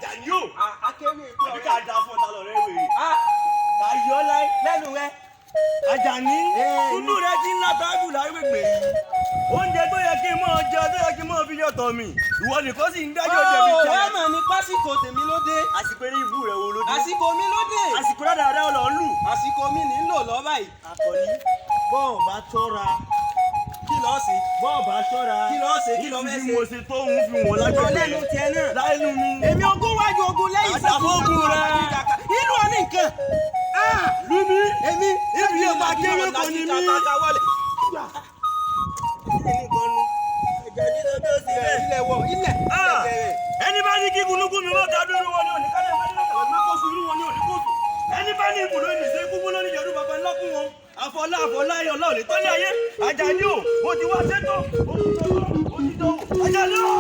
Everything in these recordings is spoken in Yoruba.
Àjàní o. Akéwì ikú àbí ká da fún ọ̀tá lọ́rẹ́ wèrè. ká yọ lẹ́nu rẹ. Àjàní kúndú rẹ ti ń látàájú lágbègbè yìí. Oúnjẹ tó yẹ kí n mọ̀ jẹ tó yẹ kí n mọ̀ fi yọ̀tọ̀ mi. Ìwọ nìkan sì ń dájọ́ jẹ̀bi jẹ. Ó mà ní pásíkò tèmi ló dé. Àsìkò eré ìbú rẹ̀ wo ló dé? Àsìkò mi ló dé. Àsìkò dáadáa ọ̀lọ́ ń lù. Àsìkò mi ní lò lọ́ báyìí. Àkọ́ní bọ́ọ̀ bá tọ́ra. Kí ló ṣe? Bọ́ọ̀ bá tọ́ra. Kí ló ṣe? Kí ló fẹ́ ṣe? Ìfi mo ṣe tó ń fi wọ́n lágbègbè. Lẹ́nu tiẹ̀ náà. Lẹ́nu mi. Èmi ogún wájú ogún lẹ́yìn Àṣàfógun rẹ̀. Inú ọ ní nǹkan. Lumi. Èmi. Ibi yóò máa kéré kò ní mí. Ilẹ̀ wọ̀ ilẹ̀. Ẹni bá ní kí gúnúgún mi wọ́n ká dúró wọn ní òní kálẹ̀ bá nínú ọ̀gbọ́n mẹ́kọ̀ọ́sù irú wọn ní òní kóòtù. Ẹni bá ní ibùdó ìnìṣẹ́ gbogbo lórí ìjọdún bàbá ńlá fún wọn. Àfọlá ayọ̀ lọ́ọ̀lì tọ́lé ayé. Àjàní o, mo ti wá sétò, mo ti dọ̀wọ́, mo ti dọ̀wọ́. Àjàní o!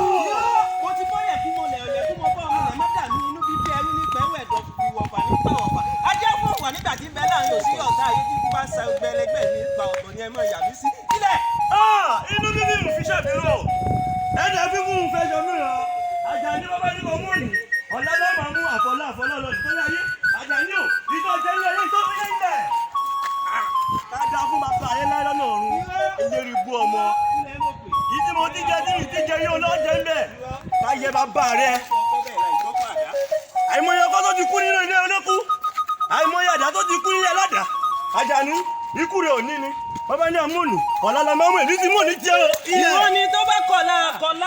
Mo ti bọ́yẹ̀ kí mo lẹ̀ ọ̀yẹ̀ kí mo bọ́ ọmọ rẹ̀ má dà ní inú bíbí ẹrú ní pẹ̀lú ẹ̀dọ̀ ìwọ̀fà ní pàwọ̀fà. Ajá fún wà nígbà tí bẹ́ẹ̀ láàrin òsì ọ̀tá ayé tí bá ń sa gbẹlẹgbẹ́ ní ipa ọ̀tọ̀ ni ẹ mọ̀ ìyà mí sí. Ilẹ̀! Inú bíbí ń fi ṣàfihàn. Ẹ̀dá fífún ń fẹ́ jọ mìíràn. Àjàní bàbá ní kò mú òní. Ọ̀la ló máa mú àfọlá lọ́dún tó láyé. Àjàní o, ìjọ jẹ́ ilé ayé tó fi yé ilẹ̀. Ká dá fún bàbá ayé láyé lọ́nà ọ̀run. Eléri bú ọmọ. Yìí tí mo ti jẹ tí mi ti jẹ yóò lọ jẹ ń bẹ̀. Ká yẹ bàbá rẹ. Àìmọye ọkọ tó ti kú nínú ilé olókù. Àìmọye àdá tó ti kú nílé aládàá. Àjàní, ikú rẹ̀ ò ní ni. Bàbá ní àmúnù. Ọ̀la la máa mú èdè tí mò ní jẹ́ o. Ìwọ ni tó bá kọ̀ lára kọ̀ lára.